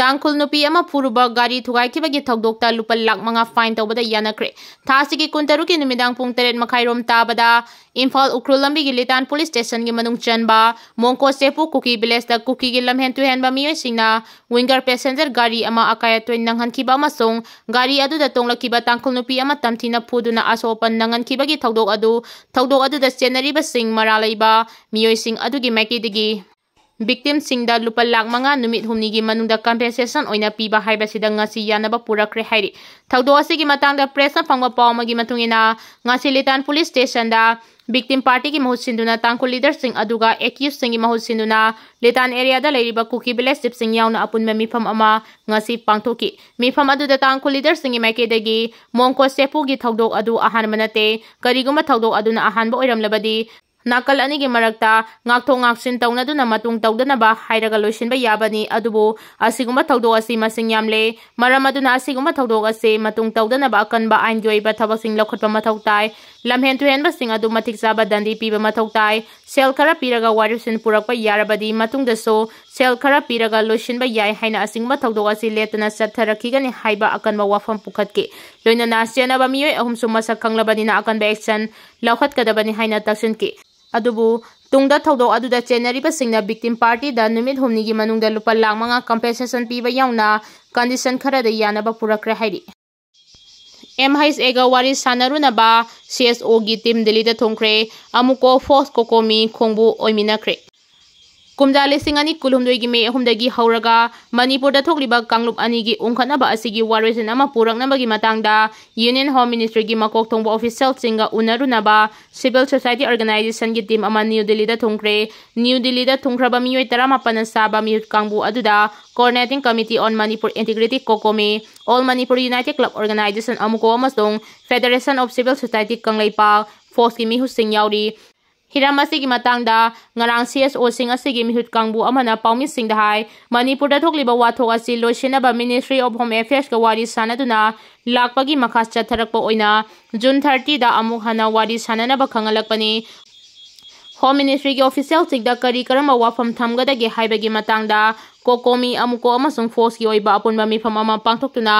Tangkul nupi ama phuruba gari thugaikibagi thogdokta lupa lakh manga fine tawbada yanakhre. Thasigi kuntaruki numidang pung 3 makhairom tabada Imphal Ukhru lambi gi Litan Police Station gi manung chanba Mongko sepu Kuki village da Kuki gi lamhen tu hen ba miyoi singna winger passenger gari ama akaya toin nanghan kiba amasong gari adu da tonglakiba tangkul nupi ama tamthina phuduna asopan nangan kibagi thogdok adu da chenari ba sing maralaiba miyoi sing adu gi maikidigi victim singda lupa lakh manga numit humni gi manungda compensation oina piba haiba sida ngasi yanaba wkhre hairi thogdo asigi matangda press na phangwa paw magi matungina ngasi Litan Police Station da victim party ki mahut sinduna tangkul leader sing aduga accused sing mahut sinduna Litan area da leiriba Kuki village sip sing yauna apun mifam ama ngasi pangthoki mifam adu da tangkul leader sing maike dagi mongko sepu gi thogdok adu ahan manate kariguma thogdok aduna ahan ba oiram labadi nakal ani gi marakta ngakthong ngaksin tawna duna matung tawdana ba hairaga loisin ba yabani adubu asiguma thogdok asi masing yamle maram aduna asiguma thogdok ase matung tawdana ba akan ba ain joi ba thabasing lokhotpa mathau tai lamhen tu hen ba sing adu matik saba dandi piba mathau tai sel khara piraga warisin purakpa yarabadi matung da so sel khara piraga loisin ba yai haina asinguma thogdok asi letana satharaki gani haiba akan ba wafam pukhatke loina na sena ba miyoi ahum suma sakanglabani na akan ba action lokhat kadabani haina taksinki adubu tungda thogdok aduda chenariba singna victim party da numit humni gi manungda lupa lakh manga compensation piba yauna condition khara da yanaba wkhre hairi MHA ga wari sanaruna ba CSO gi team Delhi da thongkhre amuko force kokomi khongbu oiminakhre kumda lesingani kulhumdoi gi me humdagi hauraga Manipur da thokliba kanglup ani gi ungkhanaba asigi warwesin ama puraknaba gi matangda Union Home Ministry gi makok thongba official singa unaruna ba civil society organization gi team ama New Delhi da thongkhre New Delhi da thongkhraba miyoi 18 saba miyut kangbu aduda coordinating committee on Manipur integrity kokomi All Manipur United Club organization amuko amasong Federation of Civil Society kanglaipa force gi mihu sing yauri Hiramasi gi matangda ngarang CSO sing asigi mihut kangbu amana paumi sing da hai Manipur da thokliba wathok asi loisina ba Ministry of Home Affairs ka wari sanaduna lakpagi makhas chatharakpa oina June 30 da amuk hana wari sanana ba khangalakpani Home Ministry ki official sigda kari karama wafam thamgada ge haibagi matangda kokomi amuko amasung force ki oiba apunba mifam ama pangthoktuna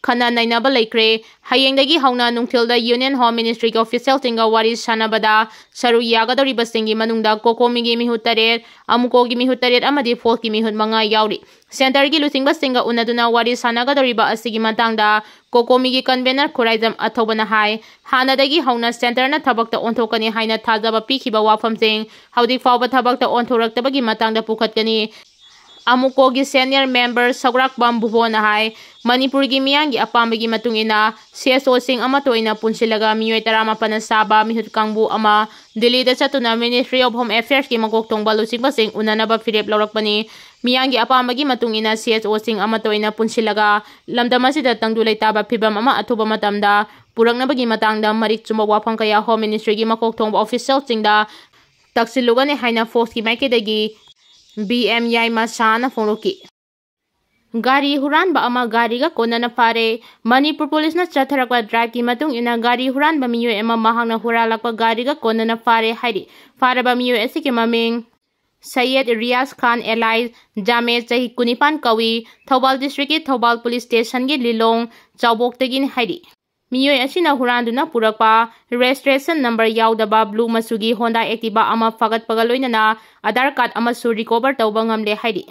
khana nainaba laikre hayengdagi hauna nungthilda Union Home Ministry ki official tinga wari sanabada saru yagadori basingi manungda kokomi gi mihut 3 amuko gi mihut 3 amadi force gi mihut manga yauri center gi lusingba singa unaduna wari sanagadori ba asigi matangda kokomi gi convener khuraizam athobana hai hanadagi hauna center na thabakta onthokani haina thajaba pikhiba wafam sing haudi fawba thabakta onthoraktabagi matangda pukhatkani amuko gi senior member sagrak bambuho na hai Manipur gi miyangi apambagi matungina CSO sing ama toina punsilaga miyoi 18 saba mihut kangbu ama Delhi da chatuna Ministry of Home Affairs ki magok tongba lusingba sing unanaba firep lawrakpani miyangi apambagi matungina CSO sing ama toina punsilaga lamdamasida tangdulai taba phibam ama athuba matamda puraknabagi matangda marik chumba wafang kaya Home Ministry gi makok tongba official singda taksilugani haina force ki maikidagi BM yai masana fonoki Gari huran ba ama gari ga kona na pare Manipur police na chatharakwa drive ki matung ina gari huran ba miyo ema mahang na huralakwa gari ga kona na pare hairi para ba miyo esike maming Syed Riaz Khan Eli Jame chahi kunipan kawi Thobal district ki Thobal police station gi Lilong Chawbok tagin hairi miyoi asina huranduna purakpa registration number yaudaba blue masugi Honda Activa ama fagat pagaloina na Aadhaar card ama su recover tawba ngamle hairi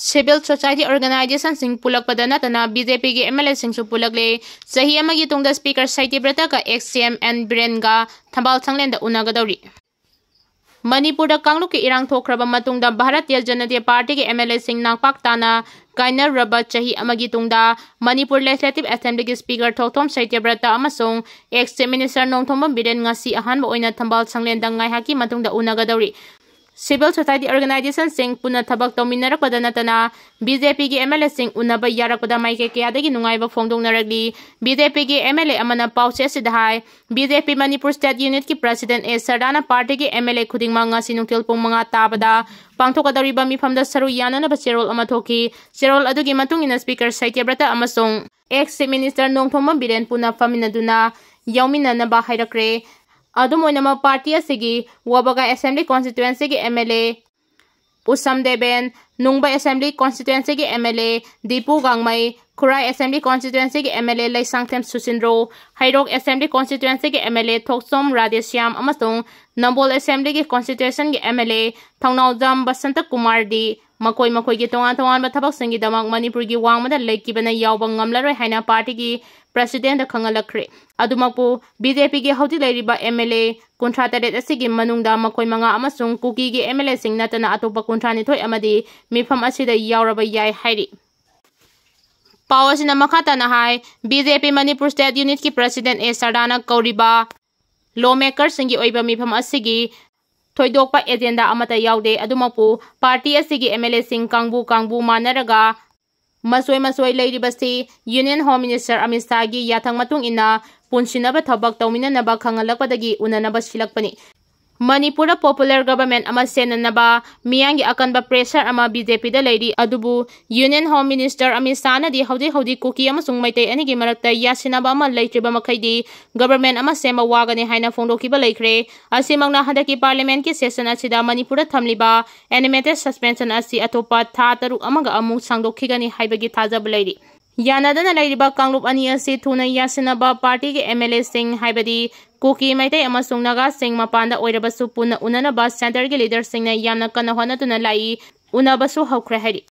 Civil society organization sing pulak padana tana BJP gi MLA sing su pulakle sahi amagi tungda speaker Saiti Brata ka XCM and Brenga thambal changlenda unagadori Manipur da kangluk ki irang thokraba matungda Bharatiya Janata Party ki MLA sing nangpak tana kainer raba chahi amagi tungda Manipur Legislative Assembly ki speaker Thokthom Saiti Brata amasong ex minister Nongthom Biren ngasi ahanba oina thambal changlenda ngai haki matungda unagadori Civil society organization sing puna thabak tominarakpada natana BJP gi MLA sing unaba yarakpada maike kayadagi nungaiba phongdong naragli BJP gi MLA amana pause sidhai BJP Manipur State Unit ki President A Sardana Party gi MLA khuding manga sinungtil pung manga tabada pangthokadari ba mifamda saru yanana ba cherol amathoki cherol adugi matungina speaker Saiti Brata amasong ex minister Nongthom Biren puna faminaduna yaumina na ba hairakre Adumoinama party asigi Wabaga Assembly constituency ki MLA Usam Deben, Nungba Assembly Constituency ki MLA, Dipu Gangmai, Kurai Assembly Constituency ki MLA Laisangthem Susindro, Hairok Assembly Constituency ki MLA Thoksom Radhesyam amasung Nambol Assembly ki Constitution ki MLA Thongnaujam Basanta Kumar di Makoi ki tongan ba thabak singi damak Manipur gi wangmada leikibana yawbang ngamlaroi haina party gi President Khangalakhre adumakpu BJP gi hauti leiriba MLA kuntra taret asigi manungda makoi manga amasung Kuki gi MLA sing natana atopa kuntra ni thoi amadi mifam asida yawraba yai hairi Pawasina makata na hai BJP Manipur State Unit ki President A Sardana Kauriba lawmaker singi oiba mifam asigi Thoidokpa agenda amata yaude adumakpu party asigi MLA sing kangbu manaraga masoi leiribasi Union Home Minister Amit Shah gi yathang matung ina punsinaba thabak tawminanaba khangalakpadagi unanaba silakpani Manipur Popular Government ama senanaba miyangi akanba pressure ama BJP da leiri adubu Union Home Minister Amit Shah na di haudi Kuki amasung maitai anigi marakta yasinaba ama leitriba makhaidi government ama sema wagani haina phongdokiba leikhre asimangna hadaki parliament ki session asida Manipur thamliba animated suspension asi atopa tha taru amaga amuk sangdokhigani haibagi thajaba leiri Yanadana leiriba kanglup ani asi thuna yasinaba party ki MLA sing haibadi Kuki Maitai amasung Naga sing mapanda oirabasu puna unanaba center gi leader sing na yamna kana honatuna lai unabasu hwkhre hari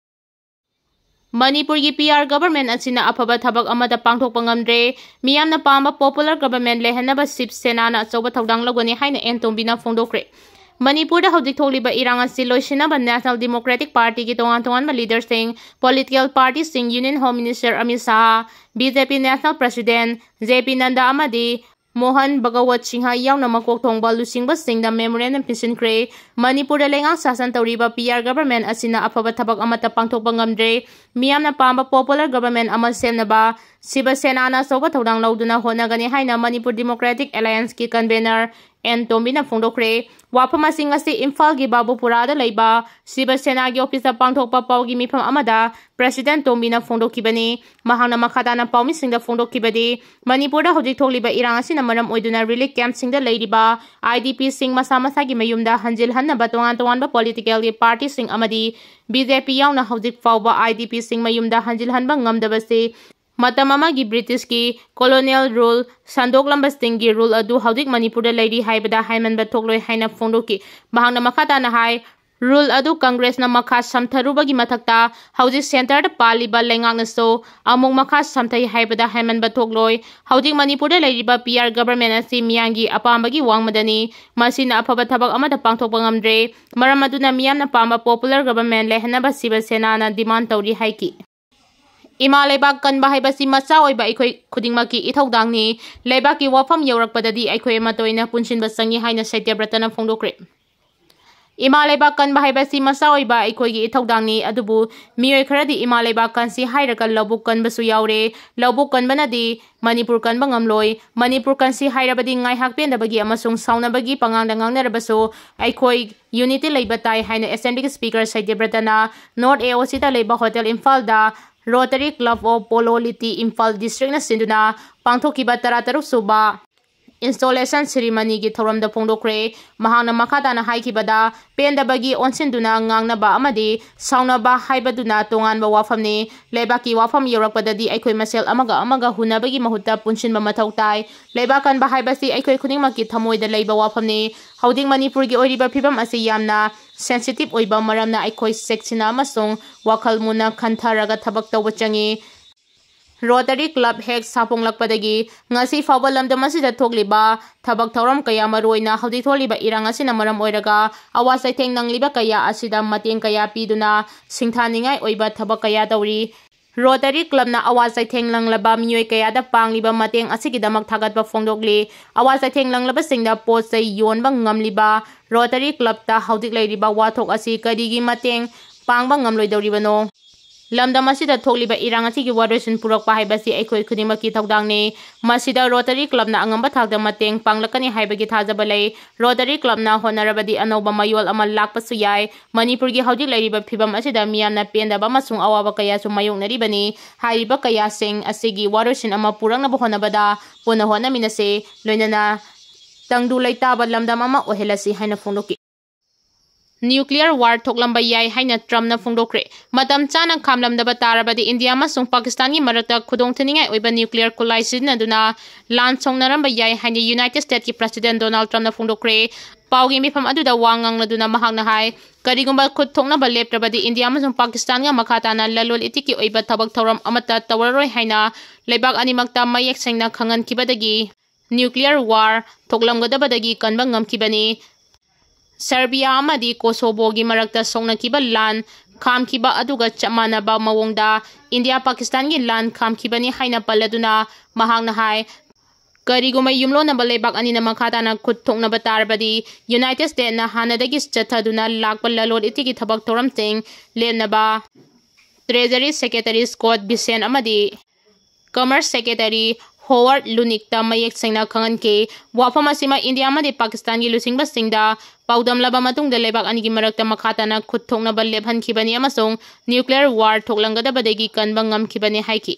Manipur gi PR government asina afaba thabak amada pangthokpa ngamdre miyamna pamba popular government lehanaba Sip Sena na achoba thodang logani haina entombina phongdokhre Manipur da haudik tholiba irang asi loisinaba National Democratic Party ki tongan leader sing political party sing Union Home Minister Amit Shah BJP National President JP Nanda amadi Mohan Bhagawat Singha yauna makok thongba lusingba singda memorandum pisinkre Manipur da lengang sasan tawriba PR government asina afaba thabak amata pangthokpa ngamdre miyamna pamba popular government ama semnaba Shiva Sena na soba thodang lauduna honagani haina Manipur Democratic Alliance ki convener and Tombina phongdokhre wafama sing asi Imphal gi Babupura da leiba Shiva Sena gi office pangthokpa pawgi mifam amada President Tombina phongdokhibani mahangna makhadana pawmi singda phongdokhibadi Manipur da hojik tholiba irang asina maram oiduna relief camp singda leiriba IDP sing masa gi mayumda hanjil hanaba tongan ba political party sing amadi BJP yauna hojik fawba IDP sing mayumda hanjil hanba ngamdabase Matamama gi British ki colonial rule sandoklamba sting gi rule adu haudik Manipur da leiri haibada haiman ba thokloi haina phongdoki mahangna makhata na hai rule adu Congress na makha samtharuba gi mathakta haudik center da paliba lengak na so among makha samthai haibada haiman ba thokloi haudik Manipur da leiri ba PR government asi miyangi apamba gi wangmadani masina afaba thabak amada pangthokpa ngamdre maram aduna miyamna pamba popular government lehanaba Shiva Sena na demand tawri haiki Ima leibak kanba haibasi macha oiba aikoi khudingmaki ithaudangni leibaki wafam yaurakpadadi aikoi matoina punsinba sangi haina Saityabrtana phongdokhre Ima leibak kanba haibasi macha oiba aikoi gi ithaudangni adubu miyoi kharadi ima leibak kansi hairaka lobuk kanbasu yaure lobuk kanbanadi Manipur kanba ngamloi Manipur kansi hairabadi ngai hakpendabagi amasung saunabagi pangangda ngangnarabasu aikoi unity leibatai haina assembly speaker Saityabrtana North AOC ta leiba hotel Imphal da Rotary Club of Pololiti Imphal District na sinduna pangthokiba tarataruk suba installation ceremony gi thoramda phongdokhre mahangna makhata na haikibada pendabagi onsinduna ngangnaba amadi saunaba haibaduna tonganba wafamni lebaki wafam yorakpadadi aikoi masel amaga hunabagi mahutta punsinba mathautai lebakan ba haibasi aikoi khuningmaki thamoida leiba wafamni howding Manipur gi oiriba phibam asi yamna sensitive oiba maramna aikoi seksina amasung wakhal muna khantharaga thabak tawba changi Rotary Club hek saponglakpadagi ngasi fawba lamdam asida thokliba thabak thauram kaya maroina haudik tholiba irang asina maram oiraga awasai thengnangliba kaya asida mateng kaya piduna singthaningai oiba thabak kaya tawri Rotary Club na awasai thenglanglaba miyoi kaya da pangliba mateng asigidamak thagatba phongdokli awasai thenglanglaba singda potsai yonba ngamliba Rotary Club ta haudik leiriba wathok asi kadigi mateng pangba ngamloidoribano Lamdam asida thokliba irang asigi wadosin purakpa haibasi aikoi khudimaki thaudangni masida Rotary Club na angamba thakda mateng panglakani haibagi thajaba lei Rotary Club na honarabadi anoba mayol ama lakpasu yai Manipur gi haudik leiriba phibam asida miyamna pendaba masung awaba kaya su mayoknaribani haiba kaya sing asigi wadosin ama purangna honabada puna honaminase loinana tangdu leitaba lamdam ama ohelasi haina phongdoki nuclear war thoklamba yai haina Trumpna phongdokkhre matam chana khamlamdaba tarabadi India amasung Pakistan gi marakta khudong thiningai oiba nuclear kulai sizinaduna lan songnaramba yai haina United States ki President Donald Trumpna phongdokkhre paugi mifam aduda wangangladuna mahakna hai karigumba khud thoknaba leptrabadi India amasung Pakistan ga makhatana lalol itiki oiba thabak thoram amata tawaroi haina leibak animakta mayek sengna khangan kibadagi nuclear war thoklamgadabadagi kanba ngamkibani Serbia amadi Kosovo gi marakta songnakiba lan khamkiba aduga chamanaba mawongda India Pakistan gi lan khamkibani haina paladuna mahangna hai kariguma yumlona balebak anina makhatana khut thoknaba tarbadi United States na hanadagi chathaduna lakpa lalod itigi thabak thoram teng lenaba Treasury Secretary Scott Bessent amadi Commerce Secretary Howard Lunickta mayek sengna khangan ke wafam asima India amadi Pakistan gi lusingba singda paudamlaba matungda lebak anigi marakta makhatana khut thoknaba lebhan khibani amasong nuclear war thoklangadabadagi kanba ngamkhibani haiki